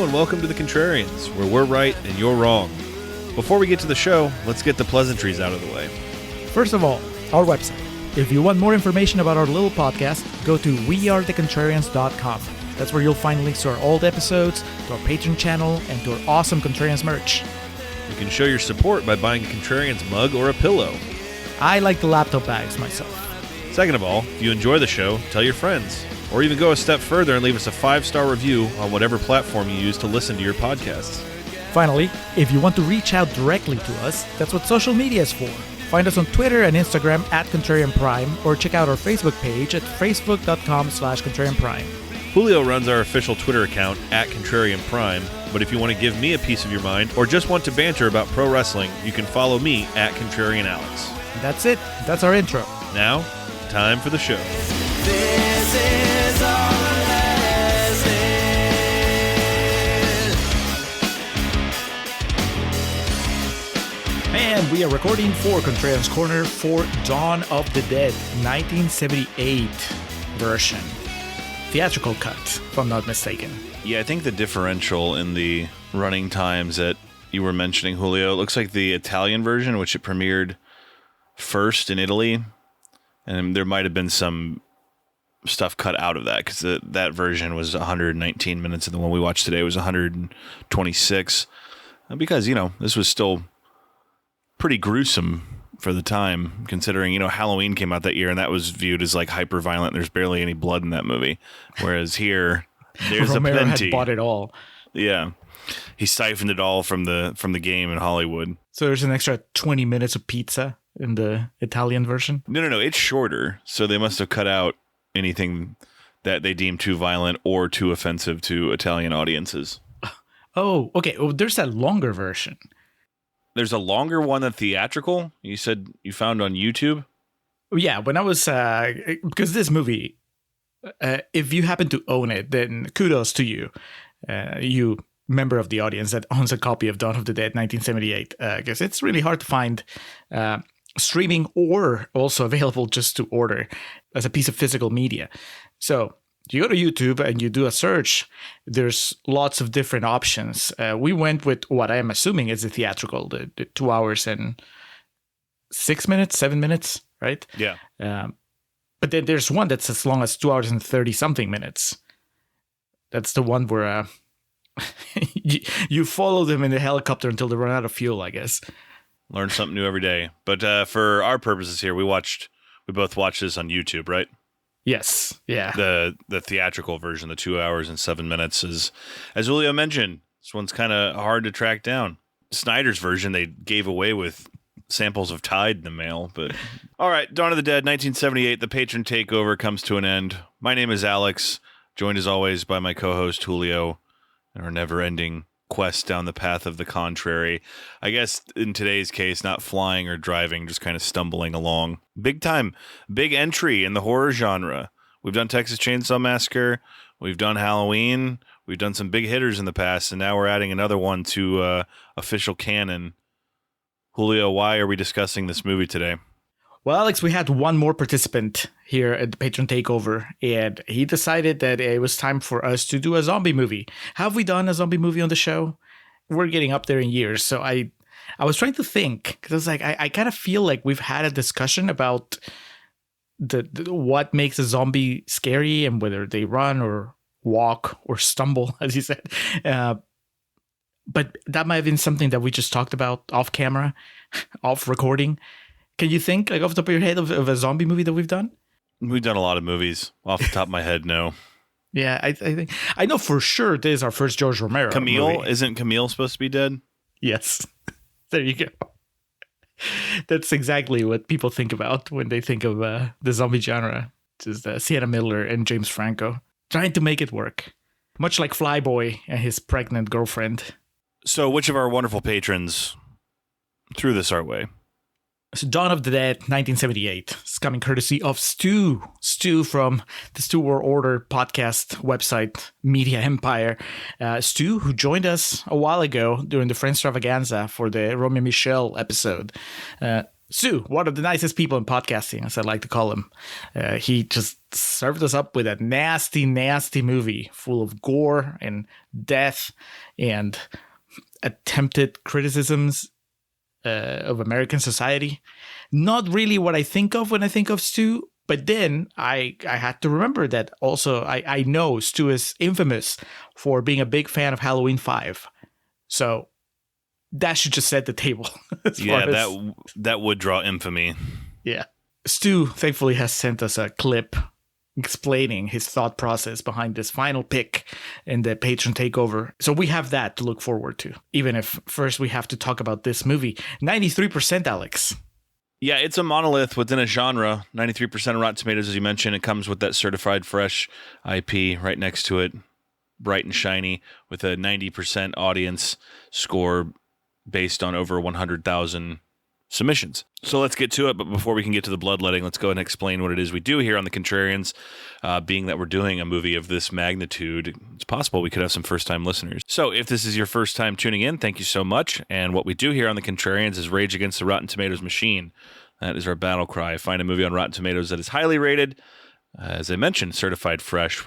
and welcome to the Contrarians, where we're right and you're wrong. Before we get to the show, let's get the pleasantries out of the way. First of all, our website. If you want more information about our little podcast, go to wearethecontrarians.com. That's where you'll find links to our old episodes, to our Patreon channel, and to our awesome Contrarians merch. You can show your support by buying a Contrarians mug or a pillow. I like the laptop bags myself. Second of all, if you enjoy the show, tell your friends. Or even go a step further and leave us a 5-star review on whatever platform you use to listen to your podcasts. Finally, if you want to reach out directly to us, that's what social media is for. Find us on Twitter and Instagram at Contrarian Prime, or check out our Facebook page at facebook.com/Contrarian Prime. Julio runs our official Twitter account at Contrarian Prime, but if you want to give me a piece of your mind or just want to banter about pro wrestling, you can follow me at Contrarian Alex. That's it. That's our intro. Now, time for the show. This is our lesson. And we are recording for Contrarians Corner for Dawn of the Dead, 1978 version. Theatrical cut, if I'm not mistaken. Yeah, I think the differential in the running times that you were mentioning, Julio, it looks like the Italian version, which it premiered first in Italy, and there might have been some stuff cut out of that because that version was 119 minutes and the one we watched today was 126 because, this was still pretty gruesome for the time, considering, Halloween came out that year and that was viewed as like hyper violent. There's barely any blood in that movie. Whereas here, there's Romero a plenty. had bought it all. Yeah. He siphoned it all from the game in Hollywood. So there's an extra 20 minutes of pizza in the Italian version? No. It's shorter. So they must have cut out anything that they deemed too violent or too offensive to Italian audiences. Oh, okay. Well, there's that longer version. There's a longer one than theatrical? You said you found on YouTube? Yeah, when I was... because this movie, if you happen to own it, then kudos to you. You member of the audience that owns a copy of Dawn of the Dead 1978. Because it's really hard to find streaming or also available just to order as a piece of physical media. So you go to YouTube and you do a search. There's lots of different options. We went with what I am assuming is the theatrical, the 2 hours and 6 minutes, 7 minutes, right? Yeah. But then there's one that's as long as 2 hours and 30 something minutes. That's the one where you follow them in the helicopter until they run out of fuel, I guess. Learn something new every day. But for our purposes here, we both watched this on YouTube, right? Yes. Yeah. The theatrical version, the 2 hours and 7 minutes, is, as Julio mentioned, this one's kind of hard to track down. Snyder's version they gave away with samples of Tide in the mail. But all right, Dawn of the Dead, 1978. The patron takeover comes to an end. My name is Alex, joined as always by my co-host Julio, and our never-ending quest down the path of the contrary. I guess in today's case, not flying or driving, just kind of stumbling along. Big entry in the horror genre. We've done Texas Chainsaw Massacre. We've done Halloween. We've done some big hitters in the past, and now we're adding another one to official canon. Julio, why are we discussing this movie today? Well, Alex, we had one more participant here at the Patron Takeover, and he decided that it was time for us to do a zombie movie. Have we done a zombie movie on the show? We're getting up there in years, so I was trying to think, because I was like, I kind of feel like we've had a discussion about the what makes a zombie scary and whether they run or walk or stumble, as you said. But that might have been something that we just talked about off camera, off recording. Can you think, like, off the top of your head of a zombie movie that we've done? We've done a lot of movies. Off the top of my head, no. Yeah, I think I know for sure this is our first George Romero Camille? movie. Isn't Camille supposed to be dead? Yes. There you go. That's exactly what people think about when they think of the zombie genre. Just Sienna Miller and James Franco trying to make it work. Much like Flyboy and his pregnant girlfriend. So which of our wonderful patrons threw this our way? So Dawn of the Dead, 1978. It's coming courtesy of Stu. Stu from the Stu World Order podcast website, Media Empire. Stu, who joined us a while ago during the Friends Extravaganza for the Romeo Michel episode. Stu, one of the nicest people in podcasting, as I like to call him. He just served us up with a nasty, nasty movie full of gore and death and attempted criticisms of American society. Not really what I think of when I think of Stu, but then I had to remember that also I know Stu is infamous for being a big fan of Halloween 5. So that should just set the table. That would draw infamy. Yeah. Stu thankfully has sent us a clip explaining his thought process behind this final pick in the patron takeover. So we have that to look forward to, even if first we have to talk about this movie. 93%, Alex. Yeah, it's a monolith within a genre. 93% of Rotten Tomatoes, as you mentioned. It comes with that certified fresh IP right next to it, bright and shiny, with a 90% audience score based on over 100,000 submissions. So let's get to it. But before we can get to the bloodletting, let's go ahead and explain what it is we do here on the Contrarians. Being that we're doing a movie of this magnitude, it's possible we could have some first-time listeners. So if this is your first time tuning in, thank you so much. And what we do here on the Contrarians is rage against the Rotten Tomatoes machine. That is our battle cry. Find a movie on Rotten Tomatoes that is highly rated. As I mentioned, certified fresh.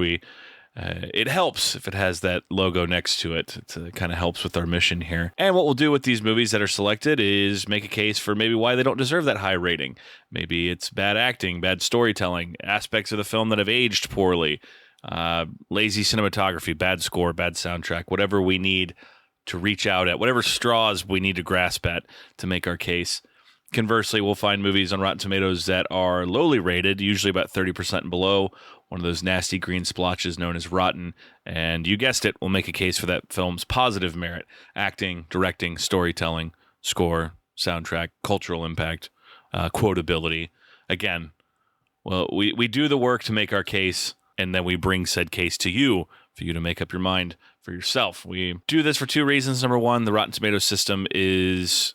It helps if it has that logo next to it. It kind of helps with our mission here. And what we'll do with these movies that are selected is make a case for maybe why they don't deserve that high rating. Maybe it's bad acting, bad storytelling, aspects of the film that have aged poorly, lazy cinematography, bad score, bad soundtrack, whatever we need to reach out at, whatever straws we need to grasp at to make our case. Conversely, we'll find movies on Rotten Tomatoes that are lowly rated, usually about 30% and below, one of those nasty green splotches known as rotten, and you guessed it, we'll make a case for that film's positive merit: acting, directing, storytelling, score, soundtrack, cultural impact, quotability. Again, well, we do the work to make our case, and then we bring said case to you for you to make up your mind for yourself. We do this for two reasons. Number one, the Rotten Tomatoes system is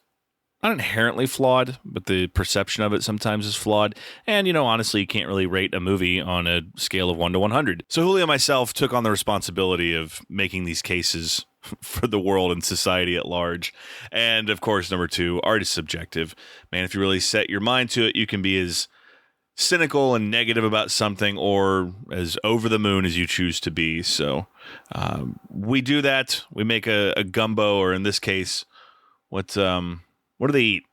not inherently flawed, but the perception of it sometimes is flawed. And, honestly, you can't really rate a movie on a scale of 1 to 100. So Julio and myself took on the responsibility of making these cases for the world and society at large. And, of course, number two, art is subjective. Man, if you really set your mind to it, you can be as cynical and negative about something or as over the moon as you choose to be. So we do that. We make a gumbo, or in this case, what do they eat?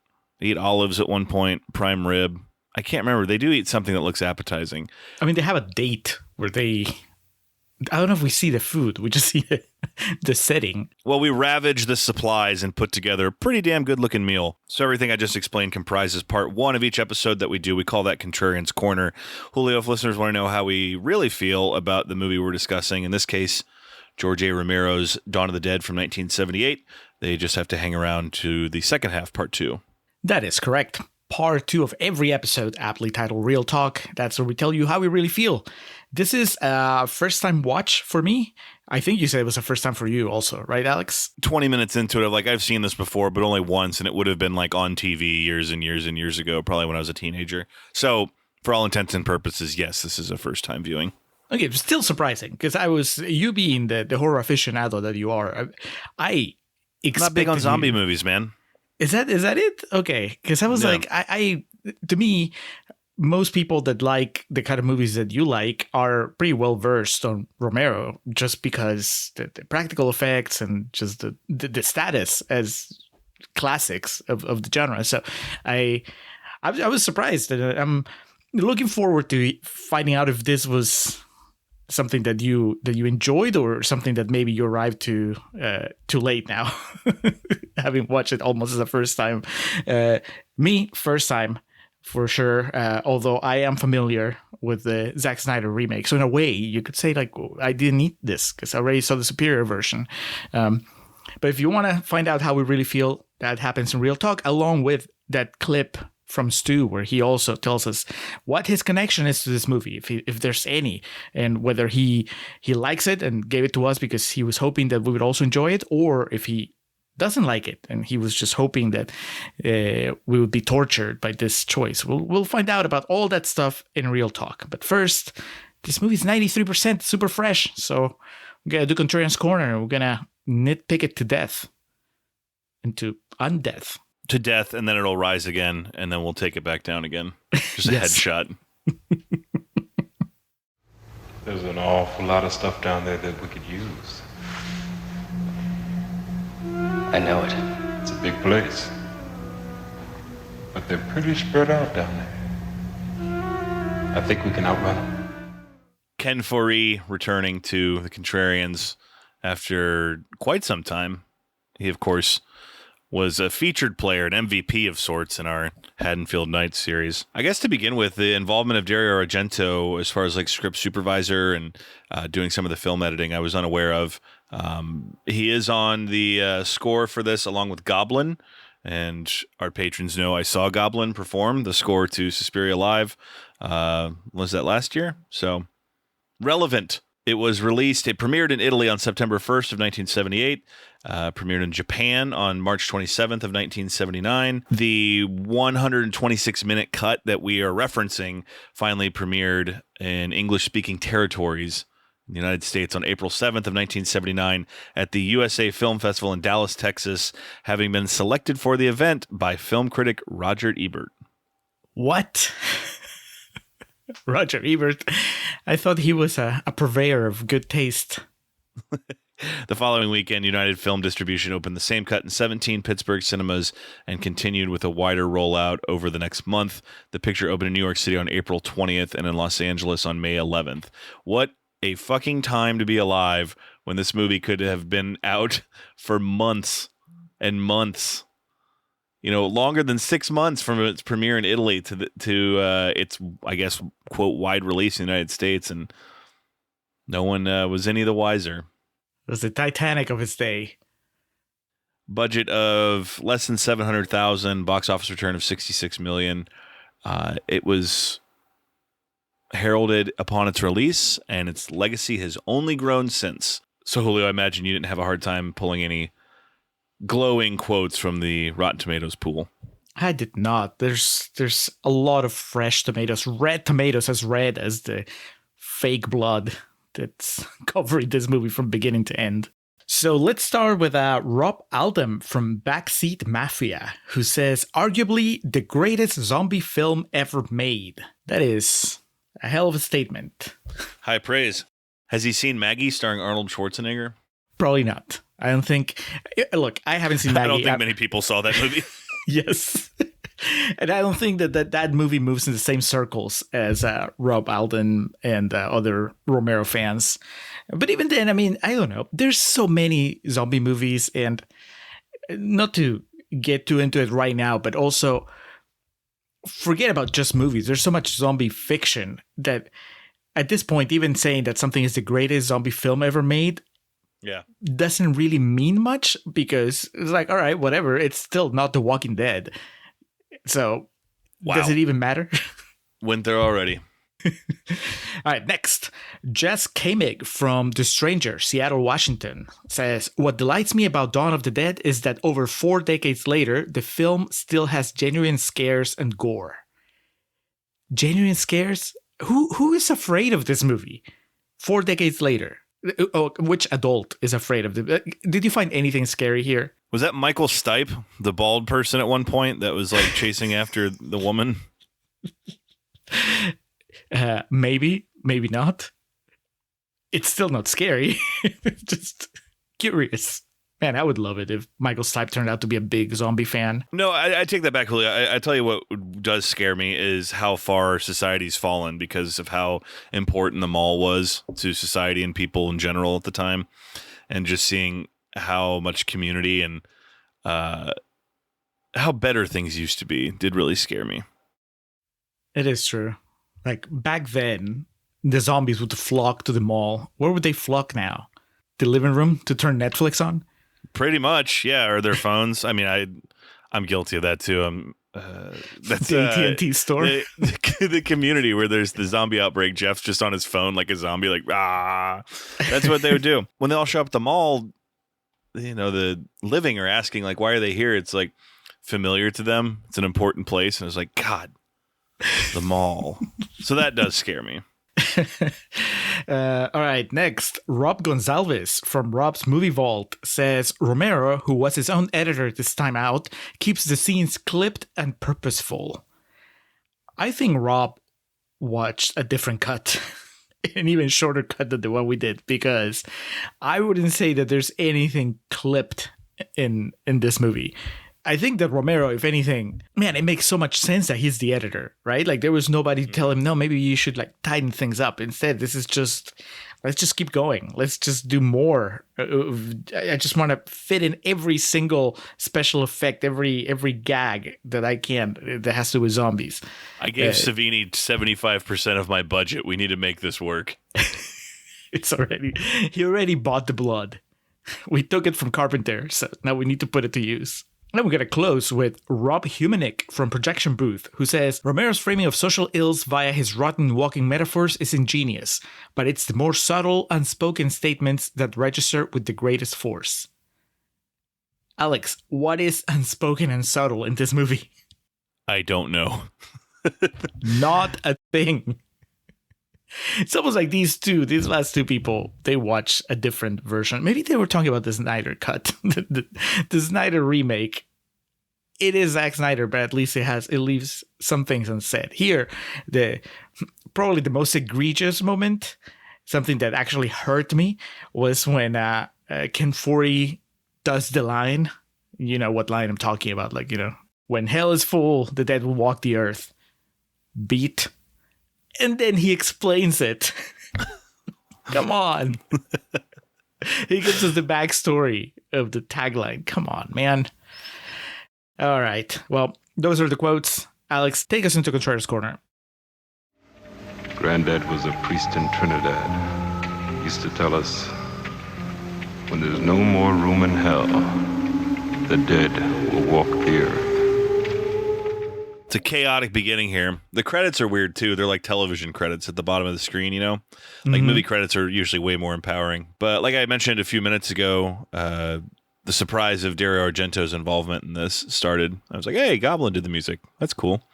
They eat olives at one point, prime rib. I can't remember. They do eat something that looks appetizing. I mean, they have a date where I don't know if we see the food. We just see the setting. Well, we ravage the supplies and put together a pretty damn good-looking meal. So everything I just explained comprises part one of each episode that we do. We call that Contrarians Corner. Julio, if listeners want to know how we really feel about the movie we're discussing, in this case, George A. Romero's Dawn of the Dead from 1978, they just have to hang around to the second half, part two. That is correct. Part two of every episode, aptly titled Real Talk. That's where we tell you how we really feel. This is a first-time watch for me. I think you said it was a first time for you also, right, Alex? 20 minutes into it, I've seen this before, but only once, and it would have been on TV years and years and years ago, probably when I was a teenager. So, for all intents and purposes, yes, this is a first-time viewing. Okay, still surprising, because you being the horror aficionado that you are, I expected not big on zombie movies, man. Is that it? Okay, because I was I to me, most people that like the kind of movies that you like are pretty well versed on Romero, just because the practical effects and just the status as classics of the genre. So I was surprised, and I'm looking forward to finding out if this was something that you enjoyed, or something that maybe you arrived to too late now, having watched it almost as a first time. Me, first time for sure. Although I am familiar with the Zack Snyder remake, so in a way you could say I didn't need this because I already saw the superior version. But if you want to find out how we really feel, that happens in Real Talk, along with that clip from Stu, where he also tells us what his connection is to this movie, if there's any, and whether he likes it and gave it to us because he was hoping that we would also enjoy it, or if he doesn't like it and he was just hoping that we would be tortured by this choice. We'll find out about all that stuff in Real Talk. But first, this movie's 93%, super fresh, so we're gonna do Contrarians Corner, and we're gonna nitpick it to death, into undeath. to death, and then it'll rise again, and then we'll take it back down again. Just a Yes. headshot. There's an awful lot of stuff down there that we could use. I know it. It's a big place. But they're pretty spread out down there. I think we can outrun them. Ken Foree returning to the Contrarians after quite some time. He, of course, was a featured player, an MVP of sorts in our Haddonfield Knights series. I guess to begin with, the involvement of Dario Argento as far as like script supervisor and doing some of the film editing, I was unaware of. He is on the score for this along with Goblin, and our patrons know I saw Goblin perform the score to Suspiria Live. Was that last year? So relevant. It was released, it premiered in Italy on September 1st of 1978, premiered in Japan on March 27th of 1979. The 126-minute cut that we are referencing finally premiered in English-speaking territories in the United States on April 7th of 1979 at the USA Film Festival in Dallas, Texas, having been selected for the event by film critic Roger Ebert. What? Roger Ebert. I thought he was a purveyor of good taste. The following weekend, United Film Distribution opened the same cut in 17 Pittsburgh cinemas and continued with a wider rollout over the next month. The picture opened in New York City on April 20th and in Los Angeles on May 11th. What a fucking time to be alive when this movie could have been out for months and months. You know, longer than 6 months from its premiere in Italy to its, I guess, quote, wide release in the United States, and no one was any the wiser. It was the Titanic of its day. Budget of less than $700,000, box office return of $66 million. It was heralded upon its release, and its legacy has only grown since. So, Julio, I imagine you didn't have a hard time pulling any glowing quotes from the Rotten Tomatoes pool. I did not. There's a lot of fresh tomatoes, red tomatoes, as red as the fake blood that's covering this movie from beginning to end. So let's start with Rob Aldham from Backseat Mafia, who says, arguably the greatest zombie film ever made. That is a hell of a statement. High praise. Has he seen Maggie starring Arnold Schwarzenegger? Probably not. I don't think... Look, I haven't seen Maggie. I don't think many people saw that movie. Yes. And I don't think that movie moves in the same circles as Rob Alden and other Romero fans. But even then, I mean, I don't know. There's so many zombie movies, and not to get too into it right now, but also forget about just movies. There's so much zombie fiction that at this point, even saying that something is the greatest zombie film ever made, doesn't really mean much, because it's like, all right, whatever. It's still not The Walking Dead. So does it even matter? Went there already. All right, next. Jess Kamig from The Stranger, Seattle, Washington, says, what delights me about Dawn of the Dead is that over 4 decades later, the film still has genuine scares and gore. Genuine scares? Who is afraid of this movie 4 decades later? Oh, which adult is afraid of it? Did you find anything scary here? Was that Michael Stipe, the bald person at one point that was like chasing after the woman? Maybe, maybe not. It's still not scary. Just curious. Man, I would love it if Michael Stipe turned out to be a big zombie fan. No, I take that back, Julio. I tell you what does scare me is how far society's fallen because of how important the mall was to society and people in general at the time. And just seeing how much community and how better things used to be did really scare me. It is true. Like back then, the zombies would flock to the mall. Where would they flock now? The living room to turn Netflix on? Pretty much, yeah. Or their phones. I mean, I'm guilty of that too. That's the AT&T store. The community where there's the zombie outbreak. Jeff's just on his phone like a zombie, like That's what they would do when they all show up at the mall. You know, the living are asking like, why are they here? It's like familiar to them. It's an important place, and it's like, God, the mall. So that does scare me. All right, next, Rob Gonzalez from Rob's Movie Vault says Romero, who was his own editor this time out, keeps the scenes clipped and purposeful. I think Rob watched a different cut, an even shorter cut than the one we did, because I wouldn't say that there's anything clipped in this movie. I think that Romero, if anything, man, it makes so much sense that he's the editor, right? Like there was nobody to tell him, no, maybe you should like tighten things up. Instead, this is just, let's just keep going. Let's just do more. I just want to fit in every single special effect, every gag that I can that has to do with zombies. I gave Savini 75% of my budget. We need to make this work. He already bought the blood. We took it from Carpenter, so now we need to put it to use. Then we're going to close with Rob Humanick from Projection Booth, who says, Romero's framing of social ills via his rotten walking metaphors is ingenious, but it's the more subtle, unspoken statements that register with the greatest force. Alex, what is unspoken and subtle in this movie? I don't know. Not a thing. It's almost like these last two people, they watch a different version. Maybe they were talking about the Snyder cut, the Snyder remake. It is Zack Snyder, but at least it leaves some things unsaid. Here, probably the most egregious moment, something that actually hurt me, was when Ken Foree does the line. You know what line I'm talking about. Like, when hell is full, the dead will walk the earth. Beat. And then he explains it. Come on. He gives us the backstory of the tagline. Come on, man. All right. Well, those are the quotes. Alex, take us into Contrarians Corner. Granddad was a priest in Trinidad. He used to tell us, when there's no more room in hell, the dead will walk the earth. It's a chaotic beginning here. The credits are weird too. They're like television credits at the bottom of the screen, Like movie credits are usually way more empowering. But like I mentioned a few minutes ago, the surprise of Dario Argento's involvement in this started. I was like, hey, Goblin did the music. That's cool.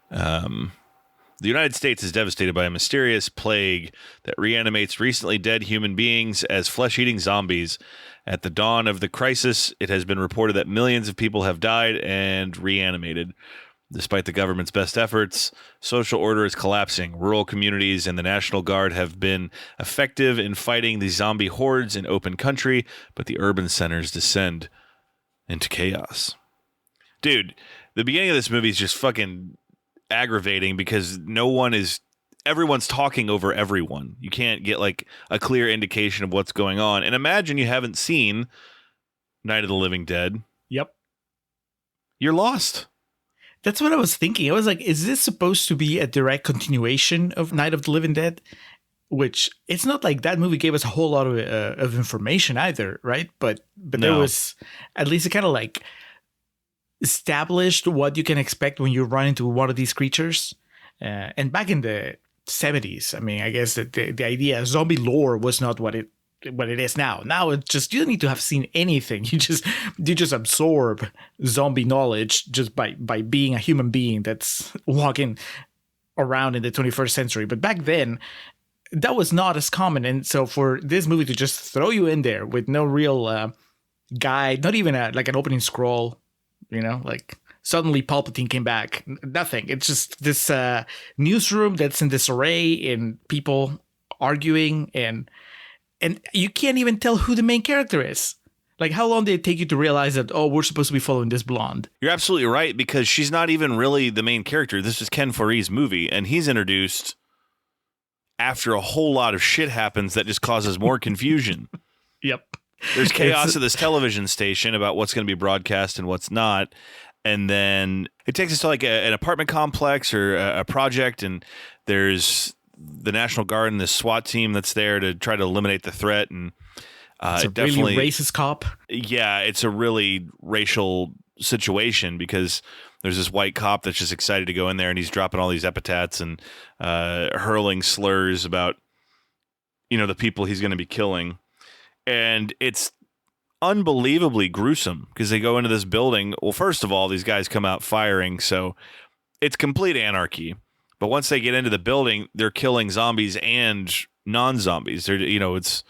The United States is devastated by a mysterious plague that reanimates recently dead human beings as flesh-eating zombies. At the dawn of the crisis, it has been reported that millions of people have died and reanimated. Despite the government's best efforts, social order is collapsing. Rural communities and the National Guard have been effective in fighting the zombie hordes in open country, but the urban centers descend into chaos. Dude, the beginning of this movie is just fucking aggravating because everyone's talking over everyone. You can't get like a clear indication of what's going on. And imagine you haven't seen Night of the Living Dead. Yep. You're lost. That's what I was thinking. I was like, is this supposed to be a direct continuation of Night of the Living Dead? Which it's not like that movie gave us a whole lot of information either, right? But No. There was at least it kind of like established what you can expect when you run into one of these creatures. And back in the 70s, I mean, I guess that the idea zombie lore was not what it is now. Now it's just, you don't need to have seen anything. You just absorb zombie knowledge just by being a human being that's walking around in the 21st century. But back then, that was not as common. And so for this movie to just throw you in there with no real guide, not even like an opening scroll, like suddenly Palpatine came back. Nothing. It's just this newsroom that's in disarray and people arguing and you can't even tell who the main character is. Like, how long did it take you to realize that, we're supposed to be following this blonde? You're absolutely right, because she's not even really the main character. This is Ken Foree's movie, and he's introduced after a whole lot of shit happens that just causes more confusion. Yep. There's chaos at this television station about what's going to be broadcast and what's not. And then it takes us to like an apartment complex or a project, and there's the National Guard and this SWAT team that's there to try to eliminate the threat. And it's a definitely really racist cop. Yeah, it's a really racial situation because there's this white cop that's just excited to go in there, and he's dropping all these epithets and hurling slurs about, the people he's going to be killing. And it's unbelievably gruesome because they go into this building. Well, first of all, these guys come out firing, so it's complete anarchy. But once they get into the building, they're killing zombies and non-zombies. They're, it's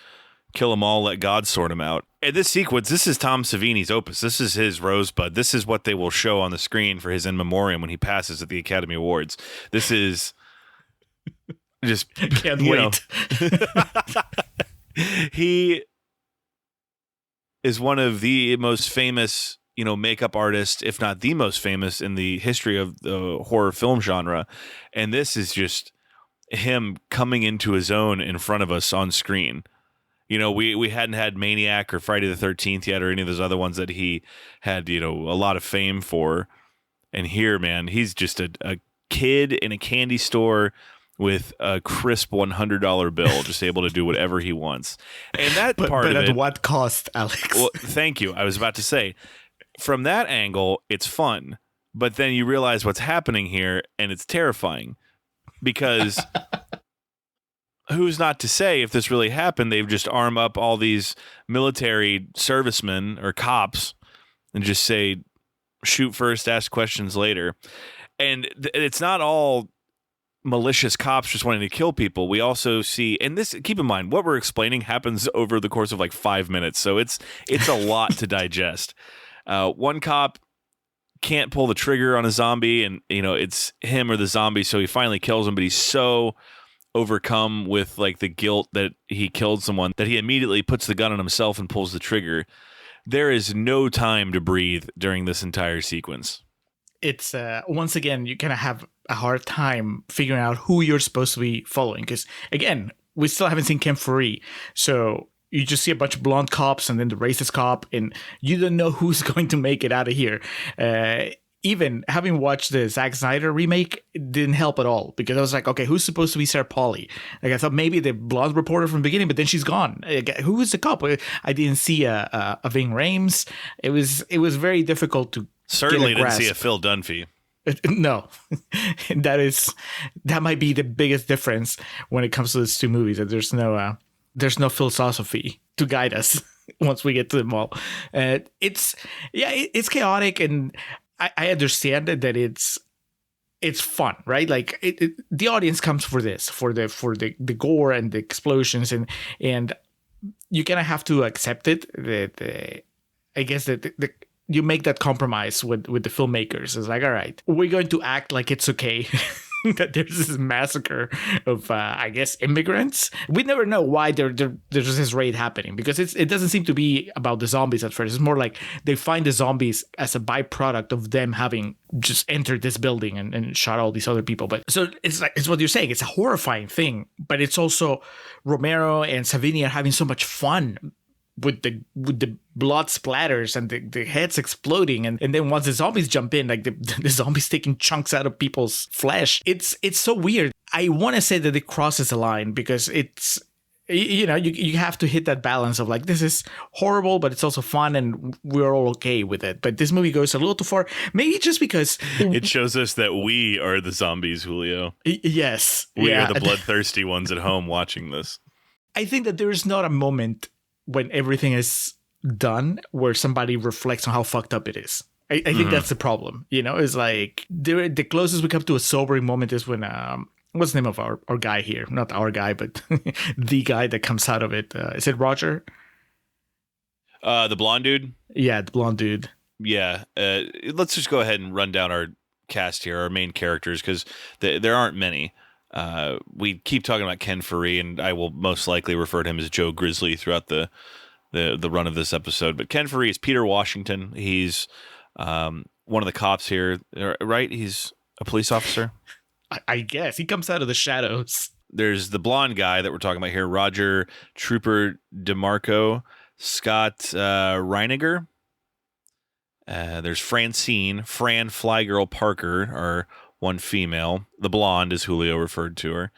kill them all, let God sort them out. And this sequence, this is Tom Savini's opus. This is his Rosebud. This is what they will show on the screen for his in memoriam when he passes at the Academy Awards. This is just Can't wait. He is one of the most famous, makeup artists, if not the most famous in the history of the horror film genre. And this is just him coming into his own in front of us on screen. We hadn't had Maniac or Friday the 13th yet, or any of those other ones that he had, a lot of fame for. And here, man, he's just a kid in a candy store with a crisp $100 bill, just able to do whatever he wants. And that part but of at it, what cost, Alex? well, thank you. I was about to say, from that angle, it's fun. But then you realize what's happening here, and it's terrifying. Because who's not to say if this really happened, they've just arm up all these military servicemen or cops and just say, shoot first, ask questions later. And it's not all malicious cops just wanting to kill people. We also see, and this, keep in mind, what we're explaining happens over the course of like 5 minutes. So it's a lot to digest. One cop can't pull the trigger on a zombie, and it's him or the zombie, so he finally kills him, but he's so overcome with like the guilt that he killed someone that he immediately puts the gun on himself and pulls the trigger. There is no time to breathe during this entire sequence. It's once again, you kind of have a hard time figuring out who you're supposed to be following, because again, we still haven't seen Ken Foree, so you just see a bunch of blonde cops and then the racist cop, and you don't know who's going to make it out of here. Even having watched the Zack Snyder remake, it didn't help at all, because I was like, okay, who's supposed to be Sarah Polley? Like, I thought maybe the blonde reporter from the beginning, but then she's gone. Who is the cop? I didn't see a Ving Rhames. It was very difficult to Certainly get a didn't grasp. see a Phil Dunphy. No, that might be the biggest difference when it comes to these two movies. That there's no philosophy to guide us once we get to them all. It's chaotic, and I understand that it's fun, right? Like the audience comes for this, for the gore and the explosions, and you kind of have to accept it. I guess that you make that compromise with the filmmakers. It's like, all right, we're going to act like it's okay that there's this massacre of, I guess, immigrants. We never know why there's this raid happening, because it doesn't seem to be about the zombies at first. It's more like they find the zombies as a byproduct of them having just entered this building and shot all these other people. But so it's what you're saying. It's a horrifying thing, but it's also Romero and Savini are having so much fun with the blood splatters and the heads exploding, and then once the zombies jump in, like the zombies taking chunks out of people's flesh. It's so weird. I want to say that it crosses a line, because it's, you have to hit that balance of like, this is horrible, but it's also fun, and we're all okay with it. But this movie goes a little too far, maybe just because It shows us that we are the zombies, Julio. Yes, We are the bloodthirsty ones at home watching this. I think that there's not a moment when everything is done where somebody reflects on how fucked up it is. I think that's the problem. It's like the closest we come to a sobering moment is when what's the name of our guy here? Not our guy, but the guy that comes out of it. Is it Roger? The blonde dude? Yeah, the blonde dude. Yeah. Let's just go ahead and run down our cast here, our main characters, because there aren't many. We keep talking about Ken Foree, and I will most likely refer to him as Joe Grizzly throughout the run of this episode. But Ken Foree is Peter Washington. He's one of the cops here, right? He's a police officer. I guess he comes out of the shadows. There's the blonde guy that we're talking about here, Roger Trooper DeMarco, Scott Reiniger. There's Fran Flygirl Parker, or one female. The blonde, as Julio referred to her.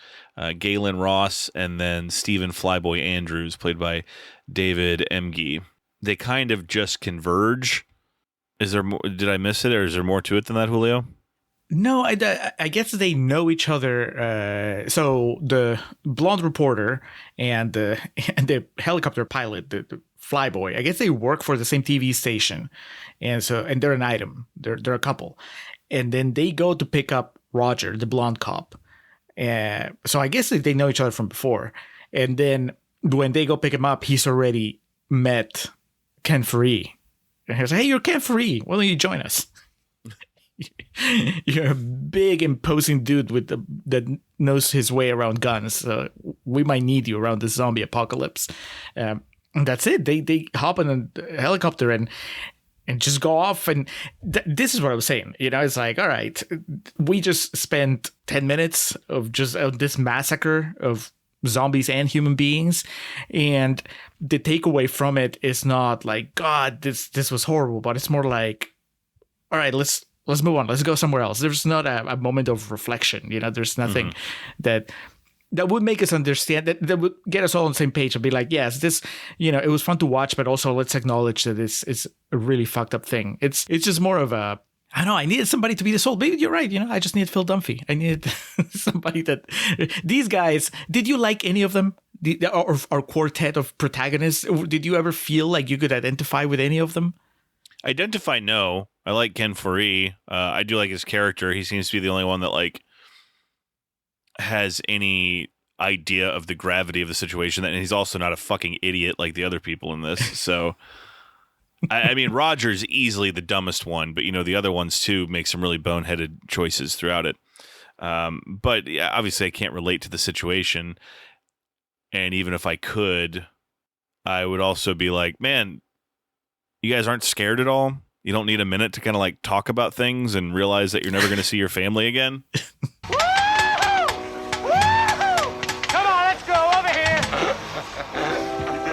Galen Ross, and then Stephen Flyboy Andrews, played by David Emge. They kind of just converge. Is there more? Did I miss it, or is there more to it than that, Julio? No, I guess they know each other. So the blonde reporter and the helicopter pilot, the Flyboy, I guess they work for the same TV station, and they're an item. They're a couple. And then they go to pick up Roger, the blonde cop. So I guess they know each other from before. And then when they go pick him up, he's already met Ken Faree. And he's like, hey, you're Ken Faree. Why don't you join us? You're a big, imposing dude that knows his way around guns. So we might need you around this zombie apocalypse. And that's it. They hop in a helicopter and just go off. And this is what I was saying. It's like, all right, we just spent 10 minutes of just this massacre of zombies and human beings, and the takeaway from it is not like, God, this was horrible, but it's more like, all right, let's move on, let's go somewhere else. There's not a moment of reflection. There's nothing that would make us understand, that would get us all on the same page and be like, yes, this, it was fun to watch, but also let's acknowledge that it's a really fucked up thing. It's just more of a, I don't know, I needed somebody to be the soul. Maybe you're right. I just needed Phil Dunphy. I needed somebody that... These guys, did you like any of them? Our quartet of protagonists? Did you ever feel like you could identify with any of them? Identify, no. I like Ken Faree. I do like his character. He seems to be the only one that, like, has any idea of the gravity of the situation. And he's also not a fucking idiot like the other people in this. So... I mean, Roger's easily the dumbest one, but, the other ones, too, make some really boneheaded choices throughout it. But, yeah, obviously, I can't relate to the situation. And even if I could, I would also be like, man, you guys aren't scared at all? You don't need a minute to kind of, like, talk about things and realize that you're never going to see your family again?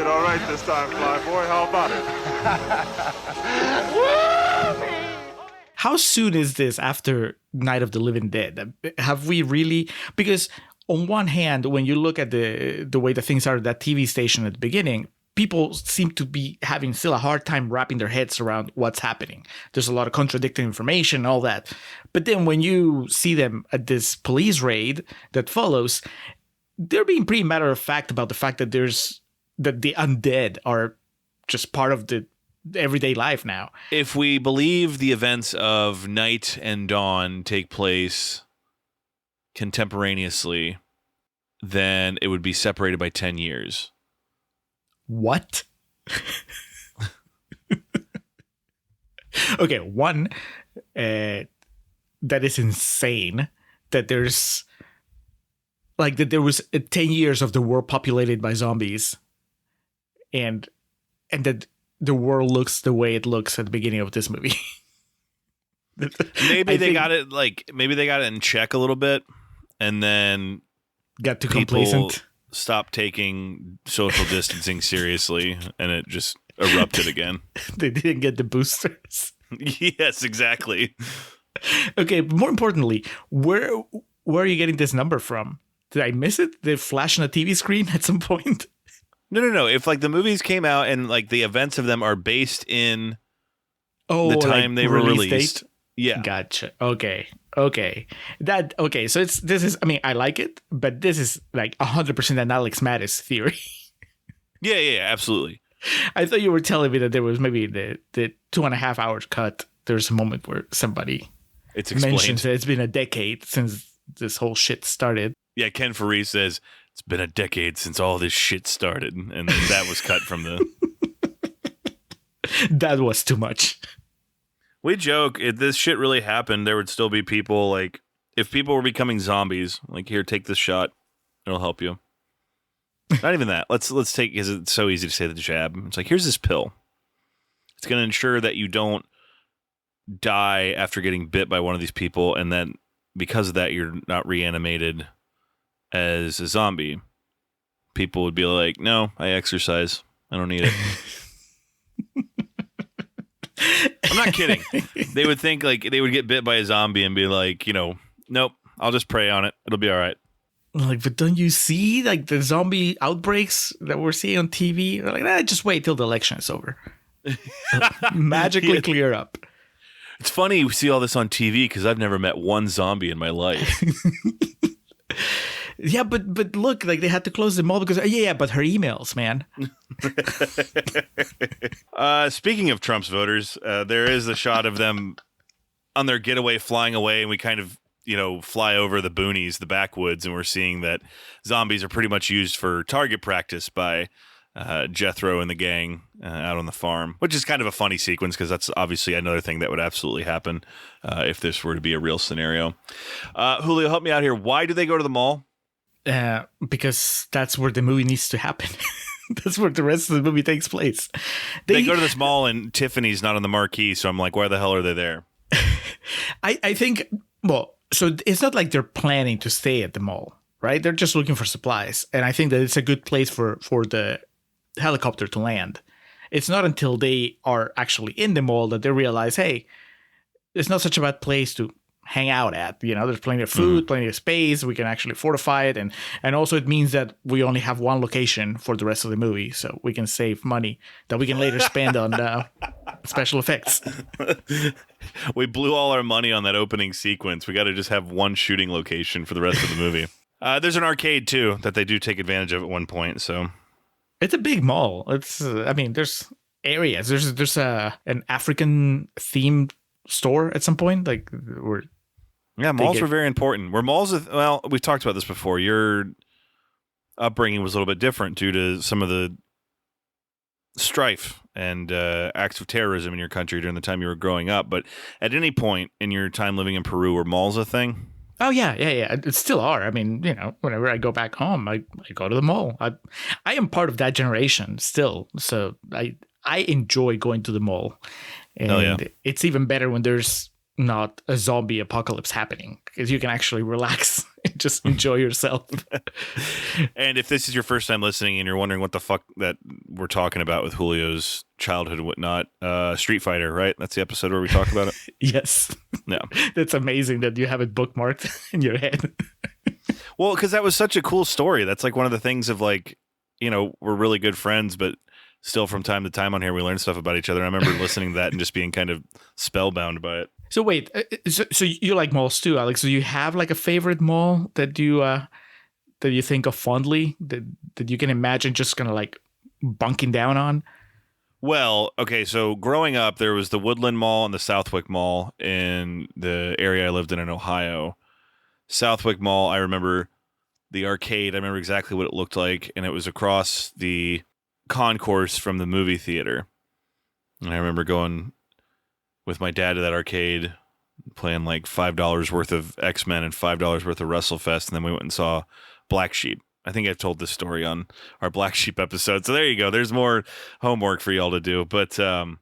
All right this time, Fly Boy. How about it? How soon is this after Night of the Living Dead? Have we really... Because on one hand, when you look at the way the things are at that TV station at the beginning, people seem to be having still a hard time wrapping their heads around what's happening. There's a lot of contradicting information and all that. But then when you see them at this police raid that follows, they're being pretty matter of fact about the fact that that the undead are just part of the everyday life now. If we believe the events of Night and Dawn take place contemporaneously, then it would be separated by 10 years. What? Okay, one, that is insane that there's like that there was 10 years of the world populated by zombies. And that the world looks the way it looks at the beginning of this movie. Maybe they got it in check a little bit, and then got too complacent. Stopped taking social distancing seriously, and it just erupted again. They didn't get the boosters. Yes, exactly. Okay, but more importantly, where are you getting this number from? Did I miss it? Did it flash on a TV screen at some point? No. If like the movies came out and like the events of them are based in the time they were released. Date? Yeah. Gotcha. Okay. So this is, I mean, I like it, but this is like 100% an Alex Mattis theory. Yeah, absolutely. I thought you were telling me that there was maybe the 2.5 hours cut. There's a moment where somebody mentions that it's been a decade since this whole shit started. Yeah, Ken Faree says, it's been a decade since all this shit started, and that was cut from the... That was too much. We joke, if this shit really happened, there would still be people, like, if people were becoming zombies, like, here, take this shot, it'll help you. Not even that. Let's take, because it's so easy to say the jab. It's like, here's this pill. It's going to ensure that you don't die after getting bit by one of these people, and then because of that, you're not reanimated as a zombie. People would be like, no, I exercise. I don't need it. I'm not kidding. They would think like they would get bit by a zombie and be like, nope, I'll just pray on it. It'll be all right. Like, but don't you see like the zombie outbreaks that we're seeing on TV? They're like, just wait till the election is over. Magically clear up. It's funny we see all this on TV because I've never met one zombie in my life. Yeah, but look, like they had to close them all because but her emails, man. Speaking of Trump's voters, there is a shot of them on their getaway flying away, and we kind of fly over the boonies, the backwoods, and we're seeing that zombies are pretty much used for target practice by Jethro and the gang out on the farm, which is kind of a funny sequence because that's obviously another thing that would absolutely happen if this were to be a real scenario. Julio, help me out here. Why do they go to the mall? Because that's where the movie needs to happen. That's where the rest of the movie takes place. They go to this mall and Tiffany's not on the marquee, so I'm like, why the hell are they there? I think, well, so it's not like they're planning to stay at the mall, right? They're just looking for supplies. And I think that it's a good place for the helicopter to land. It's not until they are actually in the mall that they realize, hey, it's not such a bad place to hang out at. There's plenty of food, plenty of space. We can actually fortify it. And also it means that we only have one location for the rest of the movie. So we can save money that we can later spend on special effects. We blew all our money on that opening sequence. We got to just have one shooting location for the rest of the movie. There's an arcade too that they do take advantage of at one point. So it's a big mall. It's, there's areas. There's an African themed store at some point. Malls were very important. We've talked about this before. Your upbringing was a little bit different due to some of the strife and acts of terrorism in your country during the time you were growing up. But at any point in your time living in Peru, were malls a thing? Oh, yeah. It still are. Whenever I go back home, I go to the mall. I am part of that generation still. So I enjoy going to the mall. And it's even better when there's not a zombie apocalypse happening because you can actually relax and just enjoy yourself. And if this is your first time listening and you're wondering what the fuck that we're talking about with Julio's childhood and whatnot, Street Fighter, right? That's the episode where we talk about it? Yes. No. That's amazing that you have it bookmarked in your head. Well, because that was such a cool story. That's like one of the things of we're really good friends, but still from time to time on here we learn stuff about each other. I remember listening to that and just being kind of spellbound by it. So wait, so you like malls too, Alex? Do you have like a favorite mall that you think of fondly that you can imagine just kind of like bunking down on? Well, okay, so growing up, there was the Woodland Mall and the Southwick Mall in the area I lived in Ohio. Southwick Mall, I remember the arcade. I remember exactly what it looked like, and it was across the concourse from the movie theater. And I remember going with my dad to that arcade, playing like $5 worth of X-Men and $5 worth of WrestleFest, and then we went and saw Black Sheep. I think I've told this story on our Black Sheep episode. So there you go. There's more homework for y'all to do. But there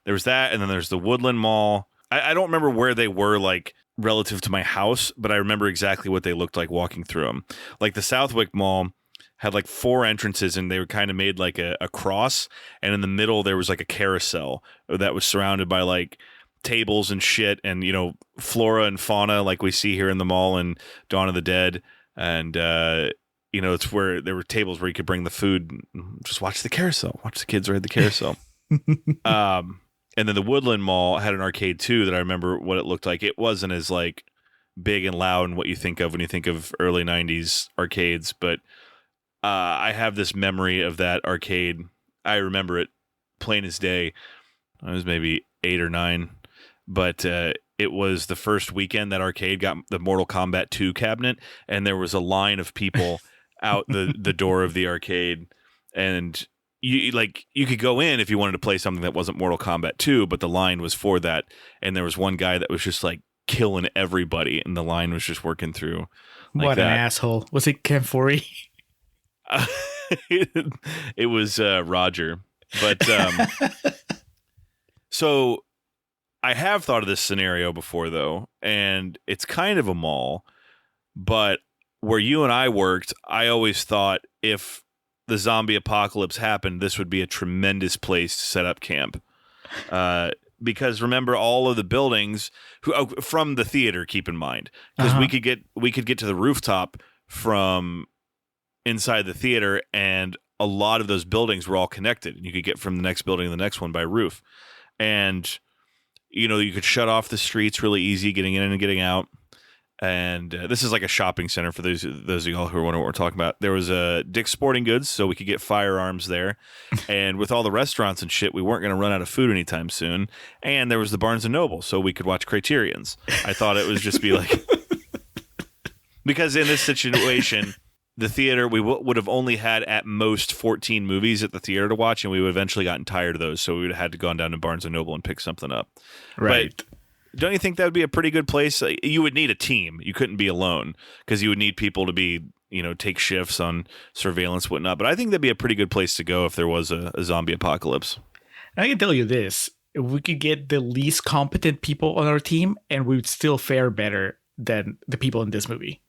was that, and then there's the Woodland Mall. I don't remember where they were like relative to my house, but I remember exactly what they looked like walking through them. Like the Southwick Mall had like 4 entrances, and they were kind of made like a cross, and in the middle there was like a carousel that was surrounded by like tables and shit and flora and fauna like we see here in the mall in Dawn of the Dead. And it's where there were tables where you could bring the food and just watch the carousel, watch the kids ride the carousel. And then the Woodland Mall had an arcade too that I remember what it looked like. It wasn't as like big and loud and what you think of when you think of early 90s arcades, but I have this memory of that arcade. I remember it plain as day. I was maybe 8 or 9, but it was the first weekend that arcade got the Mortal Kombat 2 cabinet, and there was a line of people out the door of the arcade, and you could go in if you wanted to play something that wasn't Mortal Kombat 2, but the line was for that, and there was one guy that was just like killing everybody, and the line was just working through. Like what that. An asshole! Was it Ken Forey? It was Roger, but so I have thought of this scenario before though, and it's kind of a mall, but where you and I worked, I always thought if the zombie apocalypse happened, this would be a tremendous place to set up camp. Because remember all of the buildings from the theater, keep in mind, because we could get to the rooftop from inside the theater, and a lot of those buildings were all connected, and you could get from the next building to the next one by roof. And you could shut off the streets really easy, getting in and getting out. And this is like a shopping center for those of y'all who are wondering what we're talking about. There was a Dick's Sporting Goods, so we could get firearms there. And with all the restaurants and shit, we weren't going to run out of food anytime soon. And there was the Barnes & Noble, so we could watch Criterions. I thought it would just be like Because in this situation, the theater, we would have only had at most 14 movies at the theater to watch, and we would have eventually gotten tired of those, so we would have had to go down to Barnes & Noble and pick something up. Right. But don't you think that would be a pretty good place? You would need a team. You couldn't be alone, because you would need people to be, take shifts on surveillance, whatnot. But I think that'd be a pretty good place to go if there was a zombie apocalypse. I can tell you this. If we could get the least competent people on our team, and we would still fare better than the people in this movie.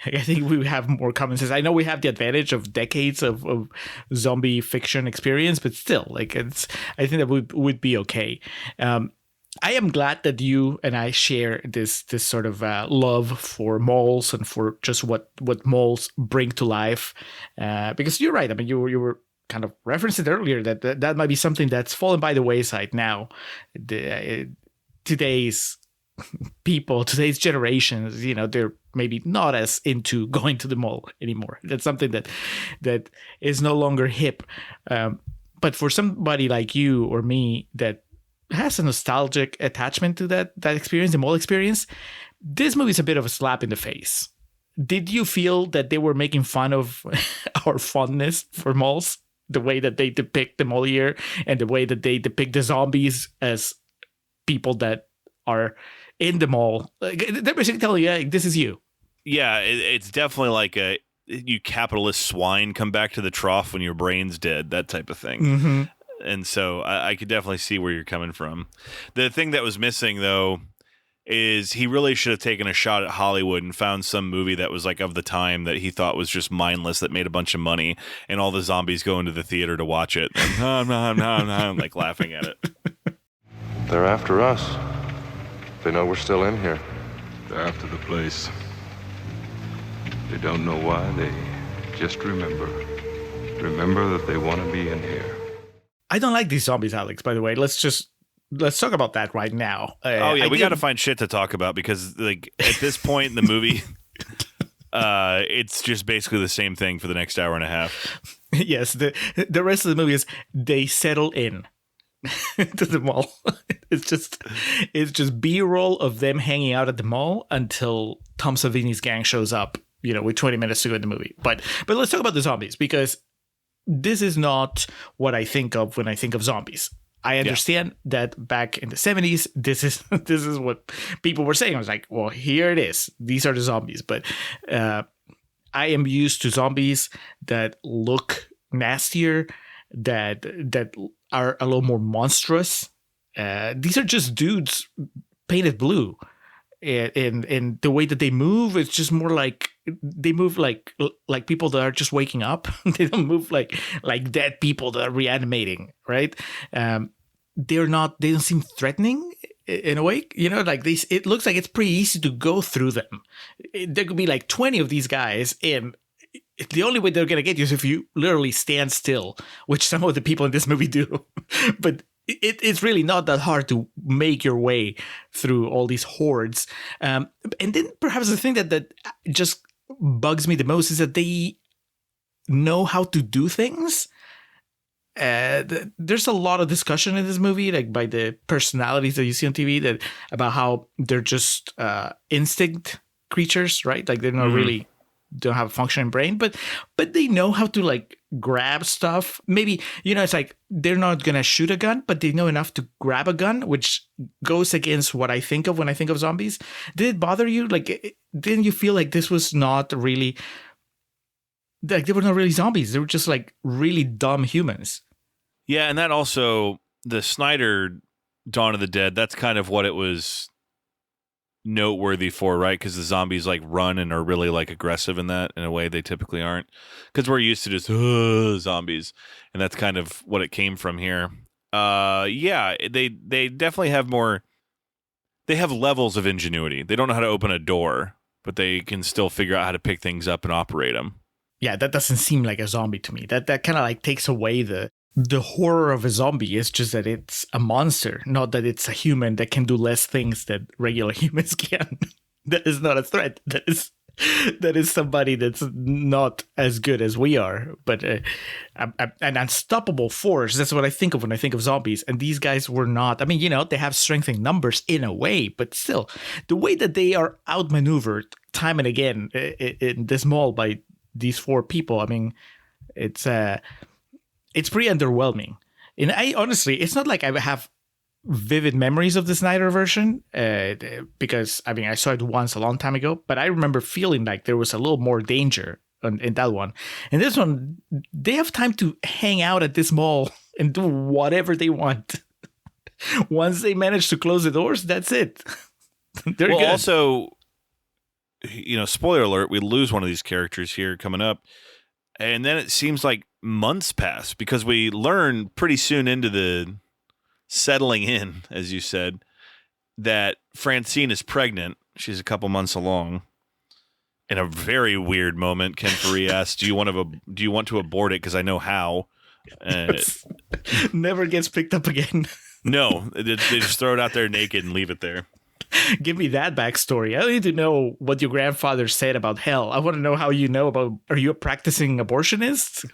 I think we have more common sense. I know we have the advantage of decades of zombie fiction experience, but still, I think that would be okay. I am glad that you and I share this sort of love for malls and for just what malls bring to life. Because you're right. I mean, you were kind of referenced it earlier that might be something that's fallen by the wayside now. Today's people, today's generations, they're maybe not as into going to the mall anymore. That's something that is no longer hip. But for somebody like you or me that has a nostalgic attachment to that experience, the mall experience, this movie is a bit of a slap in the face. Did you feel that they were making fun of our fondness for malls? The way that they depict the mall here and the way that they depict the zombies as people that are in the mall. They're basically telling you, this is you. Yeah, it's definitely like you capitalist swine come back to the trough when your brain's dead, that type of thing. Mm-hmm. And so I could definitely see where you're coming from. The thing that was missing, though, is he really should have taken a shot at Hollywood and found some movie that was like of the time that he thought was just mindless, that made a bunch of money, and all the zombies go into the theater to watch it. And, I'm like laughing at it. They're after us. They know we're still in here. They're after the place. They don't know why. They just remember that they want to be in here. I don't like these zombies, Alex, by the way. Let's talk about that right now. We got to find shit to talk about, because like at this point in the movie, it's just basically the same thing for the next hour and a half. Yes, the rest of the movie is they settle in to the mall. It's just B-roll of them hanging out at the mall until Tom Savini's gang shows up, with 20 minutes to go in the movie. But let's talk about the zombies, because this is not what I think of when I think of zombies. I understand that back in the 70s, this is what people were saying. I was like, well, here it is. These are the zombies. But I am used to zombies that look nastier, that are a little more monstrous. These are just dudes painted blue. And the way that they move, it's just more like they move like people that are just waking up. They don't move like dead people that are reanimating, right? They don't seem threatening in a way, like these. It looks like it's pretty easy to go through them. There could be like 20 of these guys, and the only way they're gonna get you is if you literally stand still, which some of the people in this movie do. But it's really not that hard to make your way through all these hordes. And then perhaps the thing that just bugs me the most is that they know how to do things. There's a lot of discussion in this movie, like by the personalities that you see on TV, about how they're just instinct creatures, right? Like they're not really don't have a functioning brain, but they know how to like grab stuff. Maybe, it's like they're not gonna shoot a gun, but they know enough to grab a gun, which goes against what I think of when I think of zombies. Did it bother you? Like, didn't you feel like this was not really, like they were not really zombies? They were just like really dumb humans. Yeah, and that also, the Snyder Dawn of the Dead, that's kind of what it was noteworthy for, right? Because the zombies like run and are really like aggressive in a way they typically aren't, because we're used to just zombies, and that's kind of what it came from here. They definitely have more. They have levels of ingenuity. They don't know how to open a door, but they can still figure out how to pick things up and operate them. Yeah, that doesn't seem like a zombie to me. That kind of like takes away the horror of a zombie. Is just that it's a monster, not that it's a human that can do less things that regular humans can. That is not a threat. That is that is somebody that's not as good as we are, but an unstoppable force. That's what I think of when I think of zombies. And these guys were not. I mean, they have strength in numbers in a way, but still, the way that they are outmaneuvered time and again in this mall by these 4 people, I mean, it's pretty underwhelming. And I honestly, it's not like I have vivid memories of the Snyder version because I mean I saw it once a long time ago, but I remember feeling like there was a little more danger in that one. And this one, they have time to hang out at this mall and do whatever they want. Once they manage to close the doors, that's it. They're good. Also, spoiler alert, we lose one of these characters here coming up, and then it seems like months pass because we learn pretty soon into the settling in, as you said, that Francine is pregnant. She's a couple months along. In a very weird moment, Ken Faree asks, "Do you want to abort it? Because I know how." Never gets picked up again. No, they just throw it out there naked and leave it there. Give me that backstory. I don't need to know what your grandfather said about hell. I want to know how you know about. Are you a practicing abortionist?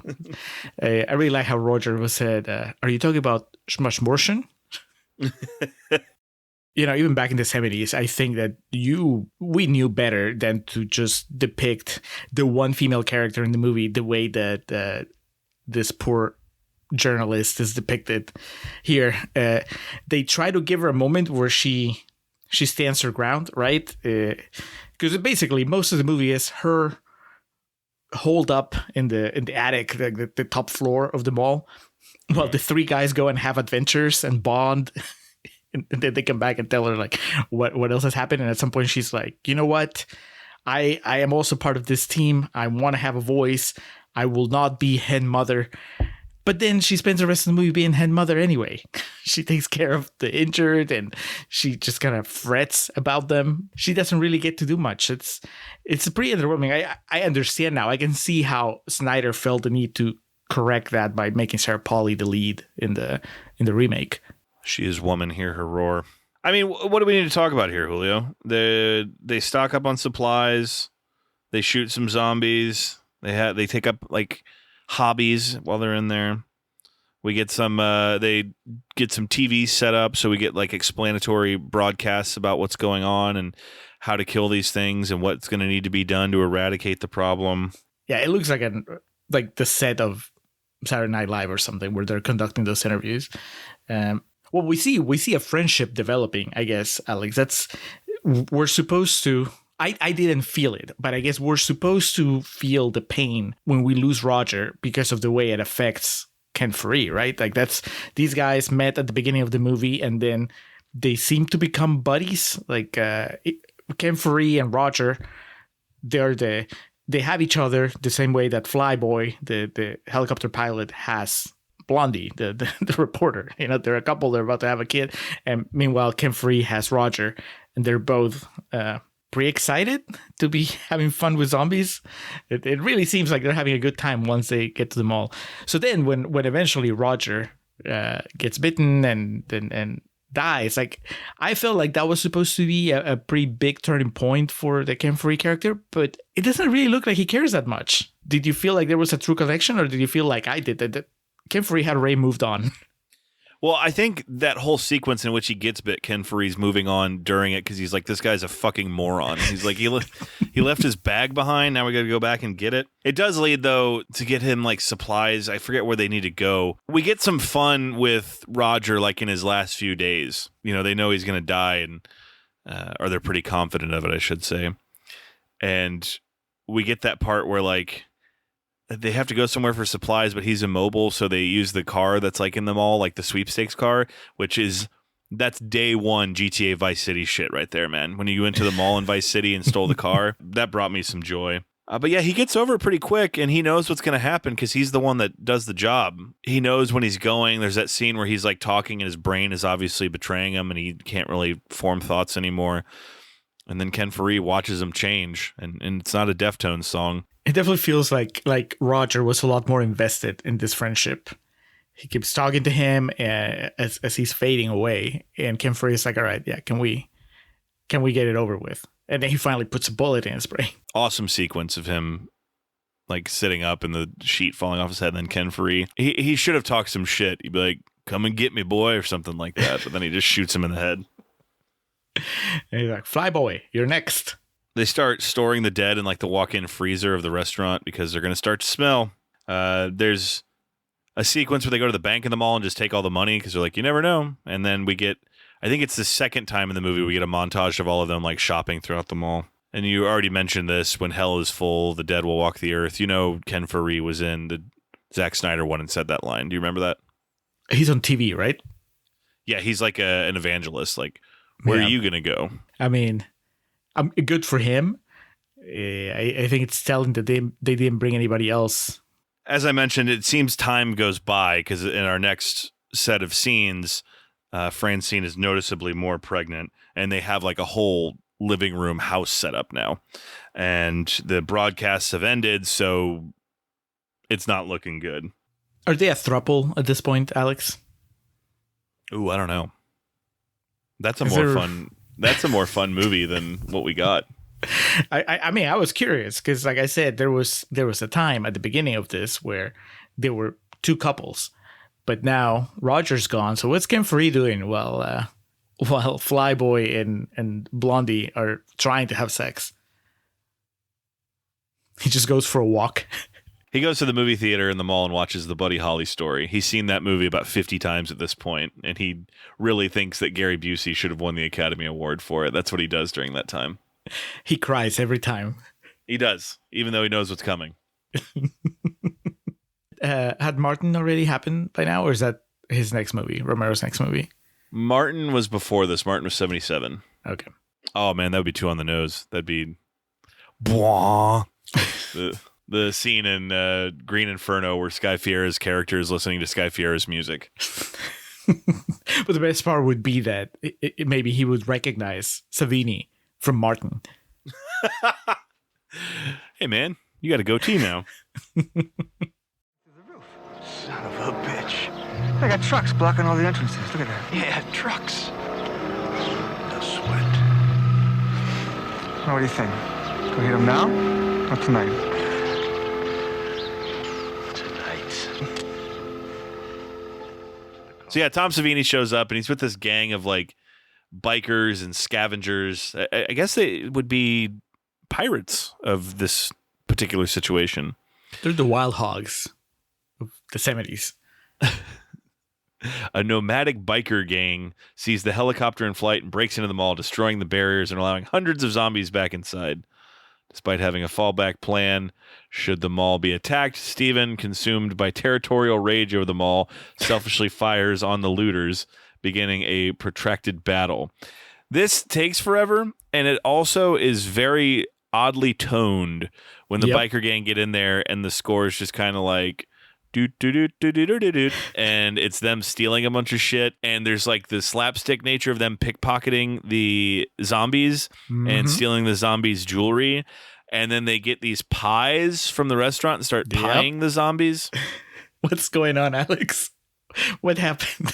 I really like how Roger was said. Are you talking about schmushmortion? Even back in the 70s, I think that we knew better than to just depict the one female character in the movie the way that this poor journalist is depicted here. They try to give her a moment where she stands her ground, right? Because basically most of the movie is her holed up in the attic, the top floor of the mall, while the 3 guys go and have adventures and bond. And then they come back and tell her like what else has happened. And at some point she's like, you know what? I am also part of this team. I want to have a voice. I will not be hen mother. But then she spends the rest of the movie being hen mother anyway. She takes care of the injured and she just kind of frets about them. She doesn't really get to do much. It's pretty underwhelming. I understand now. I can see how Snyder felt the need to correct that by making Sarah Polley the lead in the remake. She is woman, hear her roar. I mean, what do we need to talk about here, Julio? They stock up on supplies. They shoot some zombies. They take up like hobbies while they're in there. We get some they get some TV set up, so we get like explanatory broadcasts about what's going on and how to kill these things and what's going to need to be done to eradicate the problem. Yeah, it looks like the set of Saturday Night Live or something where they're conducting those interviews. Well, we see a friendship developing, I guess, Alex. We're supposed to. I didn't feel it, but I guess we're supposed to feel the pain when we lose Roger because of the way it affects Ken Faree, right? Like these guys met at the beginning of the movie and then they seem to become buddies. Like Ken Faree and Roger, they have each other the same way that Flyboy, the helicopter pilot, has Blondie, the reporter. They're a couple. They're about to have a kid, and meanwhile Ken Faree has Roger, and they're both pretty excited to be having fun with zombies. It really seems like they're having a good time once they get to the mall. So then when eventually Roger gets bitten and dies, like I felt like that was supposed to be a pretty big turning point for the Ken Faree character, but it doesn't really look like he cares that much. Did you feel like there was a true connection, or did you feel like I did, that Ken Faree had already moved on? Well, I think that whole sequence in which he gets bit, Ken Faree's moving on during it because he's like, this guy's a fucking moron. He's like, he left his bag behind. Now we got to go back and get it. It does lead, though, to get him like supplies. I forget where they need to go. We get some fun with Roger, like in his last few days. They know he's going to die, and or they're pretty confident of it, I should say. And we get that part where like they have to go somewhere for supplies, but he's immobile, so they use the car that's like in the mall, like the sweepstakes car, that's day one GTA Vice City shit right there, man. When you went to the mall in Vice City and stole the car, that brought me some joy. But yeah, he gets over it pretty quick, and he knows what's going to happen because he's the one that does the job. He knows when he's going. There's that scene where he's like talking and his brain is obviously betraying him and he can't really form thoughts anymore. And then Ken Faree watches him change, and it's not a Deftones song. It definitely feels like Roger was a lot more invested in this friendship. He keeps talking to him as he's fading away, and Ken Faree is like, "All right, yeah, can we get it over with?" And then he finally puts a bullet in his brain. Awesome sequence of him like sitting up and the sheet falling off his head, and then Ken Faree. He should have talked some shit. He'd be like, "Come and get me, boy," or something like that. But then he just shoots him in the head. And he's like, "Flyboy, you're next." They start storing the dead in like the walk-in freezer of the restaurant because they're going to start to smell. There's a sequence where they go to the bank in the mall and just take all the money because they're like, you never know. And then we get, I think it's the second time in the movie we get a montage of all of them like shopping throughout the mall. And you already mentioned this: when hell is full, the dead will walk the earth. You know, Ken Faree was in the Zack Snyder one and said that line. Do you remember that? He's on TV, right? Yeah, he's like an evangelist. Like, where are you going to go? I mean, good for him. I think it's telling that they didn't bring anybody else. As I mentioned, it seems time goes by because in our next set of scenes, Francine is noticeably more pregnant, and they have like a whole living room house set up now. And the broadcasts have ended, so it's not looking good. Are they a throuple at this point, Alex? Ooh, I don't know. That's a more fun movie than what we got. I mean, I was curious because, like I said, there was a time at the beginning of this where there were two couples, but now Roger's gone. So what's Ken Faree doing? While Flyboy and Blondie are trying to have sex, he just goes for a walk. He goes to the movie theater in the mall and watches the Buddy Holly story. He's seen that movie about 50 times at this point, and he really thinks that Gary Busey should have won the Academy Award for it. That's what he does during that time. He cries every time. He does, even though he knows what's coming. Had Martin already happened by now, or is that his next movie, Romero's next movie? Martin was before this. Martin was 77. Okay. Oh, man, that would be too on the nose. That'd be... Bwah. The scene in Green Inferno where Sky Fiera's character is listening to Sky Fiera's music. But the best part would be that maybe he would recognize Savini from Martin. Hey, man, you got a goatee now. Son of a bitch. They got trucks blocking all the entrances. Look at that. Yeah, trucks. No sweat. Now, what do you think? Go hit him now or tonight? So yeah, Tom Savini shows up and he's with this gang of like bikers and scavengers. I guess they would be pirates of this particular situation. They're the wild hogs of the 70s. A nomadic biker gang sees the helicopter in flight and breaks into the mall, destroying the barriers and allowing hundreds of zombies back inside. Despite having a fallback plan, should the mall be attacked, Steven, consumed by territorial rage over the mall, selfishly fires on the looters, beginning a protracted battle. This takes forever, and it also is very oddly toned when the biker gang get in there and the score is just kind of like doot doot doot doot doot doot doot, and it's them stealing a bunch of shit, and there's like the slapstick nature of them pickpocketing the zombies and stealing the zombies' jewelry, and then they get these pies from the restaurant and start pieing the zombies. What's going on, Alex? What happened?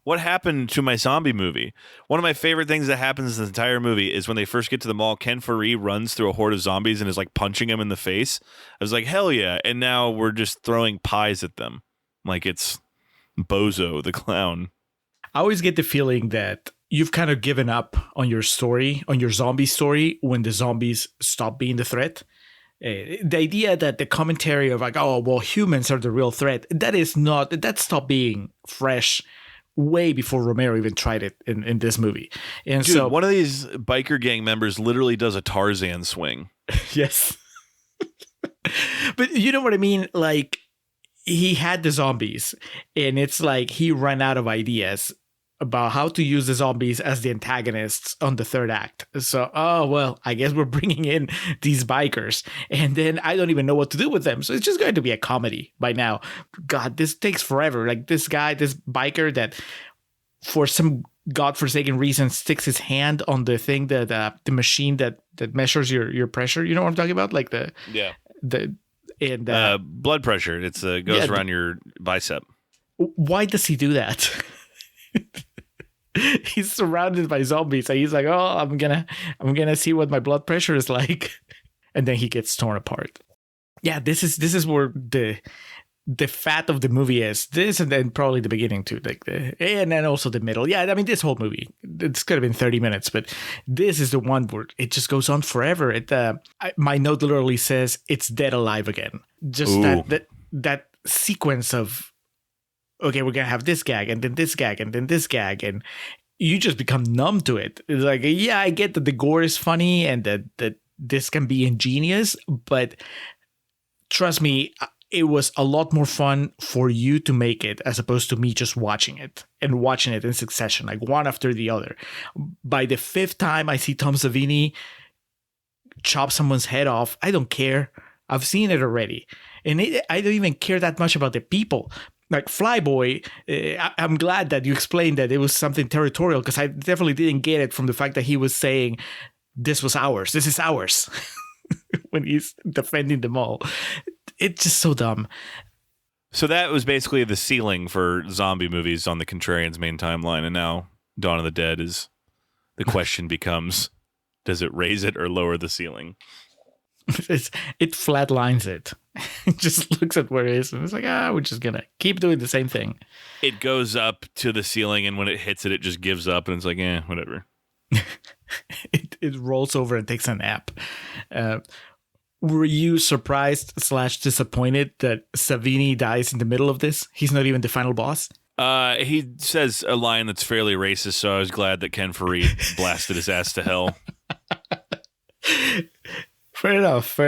What happened to my zombie movie? One of my favorite things that happens in the entire movie is when they first get to the mall, Ken Faree runs through a horde of zombies and is like punching them in the face. I was like, hell yeah. And now we're just throwing pies at them. Like it's Bozo the clown. I always get the feeling that you've kind of given up on your story, on your zombie story, when the zombies stop being the threat. The idea that the commentary of like, oh, well, humans are the real threat, that stopped being fresh way before Romero even tried it in this movie. And dude, so one of these biker gang members literally does a Tarzan swing. Yes. But you know what I mean? Like, he had the zombies, and it's like he ran out of ideas about how to use the zombies as the antagonists on the third act. So, oh, well, I guess we're bringing in these bikers, and then I don't even know what to do with them. So it's just going to be a comedy by now. God, this takes forever. Like this guy, this biker that for some godforsaken reason sticks his hand on the thing that the machine that measures your pressure. You know what I'm talking about? Like blood pressure. It's goes around your bicep. Why does he do that? He's surrounded by zombies, and he's like, "Oh, I'm gonna see what my blood pressure is like," and then he gets torn apart. Yeah, this is where the fat of the movie is. This, and then probably the beginning too, and then also the middle. Yeah, I mean, this whole movie, it's could have been 30 minutes, but this is the one where it just goes on forever. My note literally says it's dead alive again. Just that sequence of, okay, we're gonna have this gag and then this gag and then this gag, and you just become numb to it. It's like, yeah, I get that the gore is funny and that this can be ingenious, but trust me, it was a lot more fun for you to make it as opposed to me just watching it in succession, like one after the other. By the fifth time I see Tom Savini chop someone's head off, I don't care. I've seen it already. And I don't even care that much about the people. Like Flyboy, I'm glad that you explained that it was something territorial, because I definitely didn't get it from the fact that he was saying, this was ours. This is ours. When he's defending them all. It's just so dumb. So that was basically the ceiling for zombie movies on the Contrarians main timeline. And now Dawn of the Dead is, the question becomes, does it raise it or lower the ceiling? It flatlines it. It just looks at where it is and it's like, we're just going to keep doing the same thing. It goes up to the ceiling, and when it hits it, it just gives up, and it's like, whatever. It rolls over and takes a nap. Were you surprised / disappointed that Savini dies in the middle of this? He's not even the final boss? He says a line that's fairly racist, so I was glad that Ken Faree blasted his ass to hell. Fair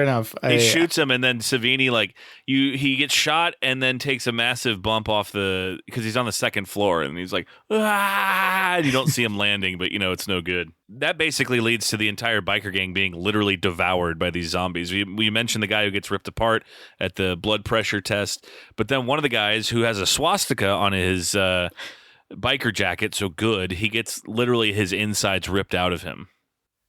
enough. He shoots him, and then Savini, he gets shot and then takes a massive bump off because he's on the second floor, and he's like, and you don't see him landing, but it's no good. That basically leads to the entire biker gang being literally devoured by these zombies. We mentioned the guy who gets ripped apart at the blood pressure test, but then one of the guys who has a swastika on his biker jacket, so good, he gets literally his insides ripped out of him.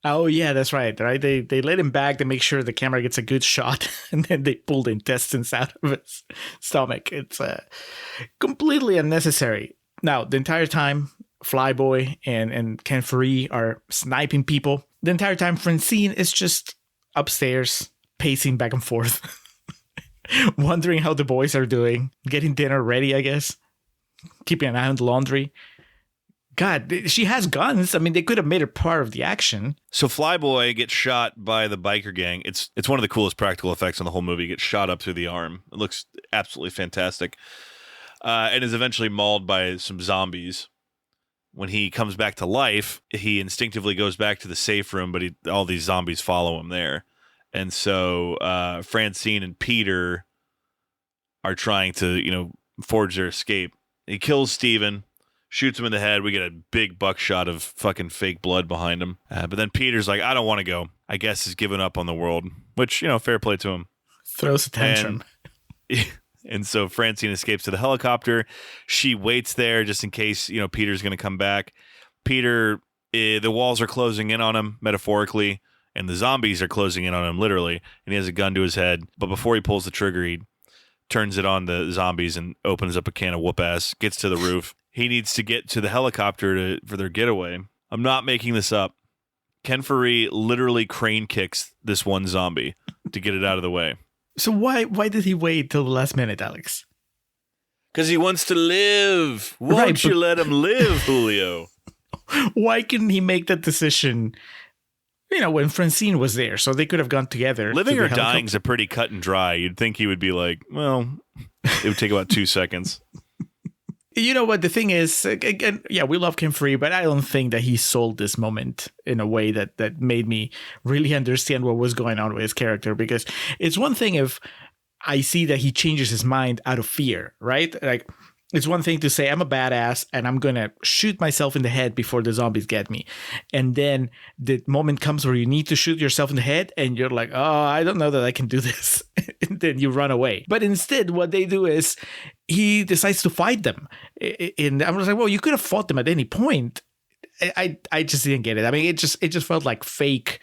Oh, yeah, that's right. They let him back to make sure the camera gets a good shot, and then they pull the intestines out of his stomach. It's completely unnecessary. Now, the entire time, Flyboy and Ken Faree are sniping people. The entire time, Francine is just upstairs, pacing back and forth, wondering how the boys are doing, getting dinner ready, I guess, keeping an eye on the laundry. God, she has guns. I mean, they could have made her part of the action. So Flyboy gets shot by the biker gang. It's one of the coolest practical effects in the whole movie. He gets shot up through the arm. It looks absolutely fantastic. And is eventually mauled by some zombies. When he comes back to life, he instinctively goes back to the safe room, but all these zombies follow him there. And so Francine and Peter are trying to, forge their escape. He kills Steven. Shoots him in the head. We get a big buckshot of fucking fake blood behind him. But then Peter's like, I don't want to go. I guess he's given up on the world, which, fair play to him. Throws a tantrum. And so Francine escapes to the helicopter. She waits there just in case, Peter's going to come back. Peter, the walls are closing in on him, metaphorically, and the zombies are closing in on him, literally. And he has a gun to his head. But before he pulls the trigger, he turns it on the zombies and opens up a can of whoop ass, gets to the roof. He needs to get to the helicopter for their getaway. I'm not making this up. Ken Faree literally crane kicks this one zombie to get it out of the way. So why did he wait till the last minute, Alex? Because he wants to live. Won't you let him live, Julio? Why couldn't he make that decision, when Francine was there, so they could have gone together? Living or dying is a pretty cut and dry. You'd think he would be like, well, it would take about 2 seconds. You know what? The thing is, again, yeah, we love Ken Faree, but I don't think that he sold this moment in a way that made me really understand what was going on with his character. Because it's one thing if I see that he changes his mind out of fear, right? Like, it's one thing to say, I'm a badass and I'm going to shoot myself in the head before the zombies get me. And then the moment comes where you need to shoot yourself in the head and you're like, oh, I don't know that I can do this. And then you run away. But instead, what they do is he decides to fight them. And I was like, well, you could have fought them at any point. I just didn't get it. I mean, it just felt like fake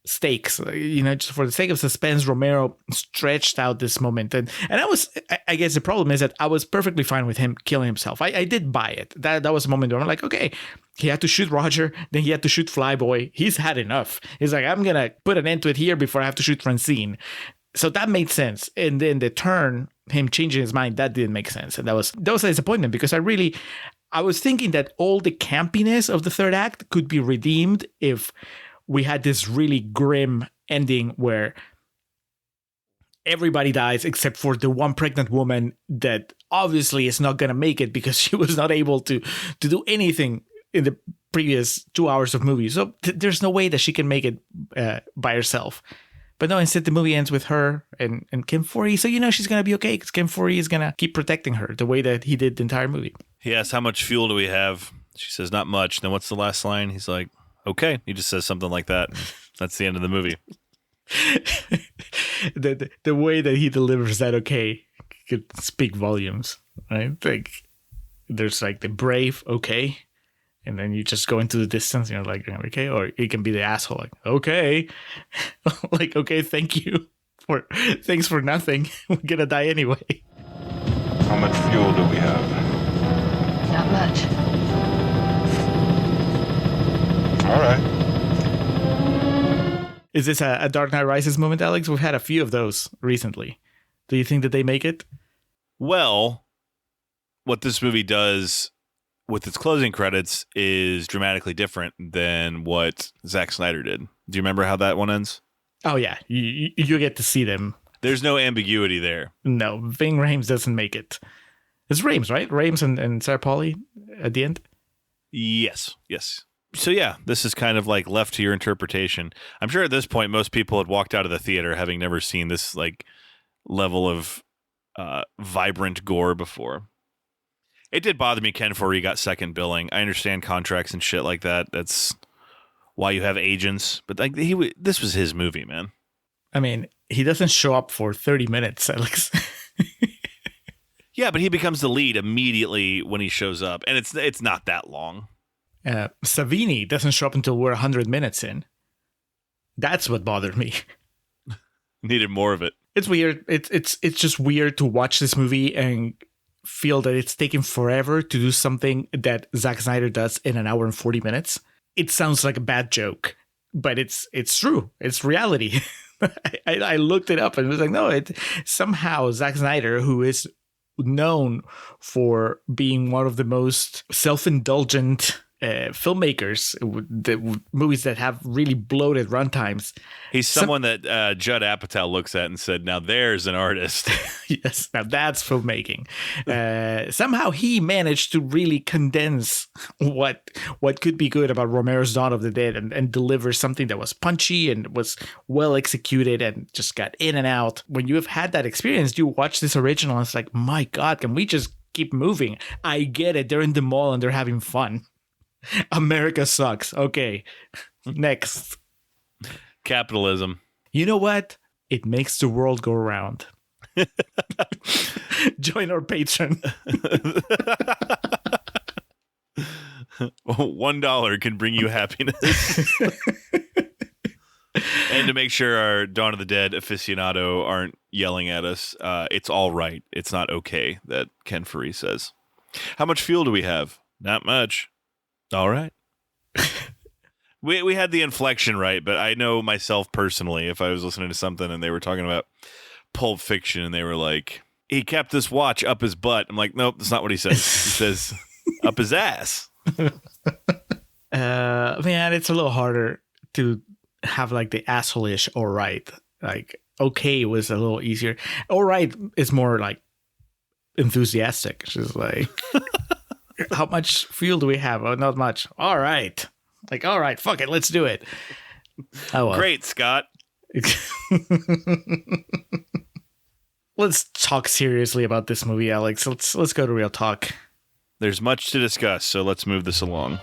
stakes, just for the sake of suspense, Romero stretched out this moment. And I guess the problem is that I was perfectly fine with him killing himself. I did buy it. That was a moment where I'm like, okay, he had to shoot Roger, then he had to shoot Flyboy. He's had enough. He's like, I'm going to put an end to it here before I have to shoot Francine. So that made sense. And then the turn, him changing his mind, that didn't make sense. And that was a disappointment because I was thinking that all the campiness of the third act could be redeemed if we had this really grim ending where everybody dies except for the one pregnant woman that obviously is not going to make it because she was not able to do anything in the previous 2 hours of movie. So there's no way that she can make it by herself. But no, instead the movie ends with her and Kim Foree. So she's going to be okay because Kim Foree is going to keep protecting her the way that he did the entire movie. He asks, how much fuel do we have? She says, not much. Then what's the last line? He's like, okay. He just says something like that. That's the end of the movie. the way that he delivers that okay could speak volumes, right? Like there's like the brave okay, and then you just go into the distance and you're like, okay, or it can be the asshole like, okay. Like, okay, thanks for nothing. We're gonna die anyway. How much fuel do we have? Not much. All right. Is this a Dark Knight Rises moment, Alex? We've had a few of those recently. Do you think that they make it? Well, what this movie does with its closing credits is dramatically different than what Zack Snyder did. Do you remember how that one ends? Oh, yeah. You get to see them. There's no ambiguity there. No, Ving Rhames doesn't make it. It's Rhames, right? Rhames and Sarah Polley at the end? Yes. So yeah, this is kind of like left to your interpretation. I'm sure at this point most people had walked out of the theater having never seen this like level of vibrant gore before. It did bother me Ken Foree got second billing. I understand contracts and shit like that. That's why you have agents. But like this was his movie, man. I mean, he doesn't show up for 30 minutes, Alex. Yeah, but he becomes the lead immediately when he shows up, and it's not that long. Savini doesn't show up until we're 100 minutes in. That's what bothered me. Needed more of it. It's weird. It's just weird to watch this movie and feel that it's taking forever to do something that Zack Snyder does in an hour and 40 minutes. It sounds like a bad joke, but it's true. It's reality. I looked it up and was like, no, somehow Zack Snyder, who is known for being one of the most self-indulgent filmmakers, the movies that have really bloated runtimes. He's someone that Judd Apatow looks at and said, now there's an artist. Yes, now that's filmmaking. Somehow he managed to really condense what could be good about Romero's Dawn of the Dead and deliver something that was punchy and was well executed and just got in and out. When you have had that experience, you watch this original and it's like, my God, can we just keep moving? I get it. They're in the mall and they're having fun. America sucks. Okay, next. Capitalism. You know what? It makes the world go round. Join our Patreon. $1 can bring you happiness. And to make sure our Dawn of the Dead aficionado aren't yelling at us, it's all right. It's not okay, that Ken Foree says. How much fuel do we have? Not much. All right. We had the inflection right, but I know myself personally, if I was listening to something and they were talking about Pulp Fiction and they were like, he kept this watch up his butt. I'm like, nope, that's not what he says. He says up his ass. Man, it's a little harder to have like the asshole-ish all right. Like, okay was a little easier. All right is more like enthusiastic. She's like... How much fuel do we have? Oh, not much. All right. Like, all right, fuck it. Let's do it. Oh, well. Great, Scott. Let's talk seriously about this movie, Alex. Let's go to real talk. There's much to discuss, so let's move this along.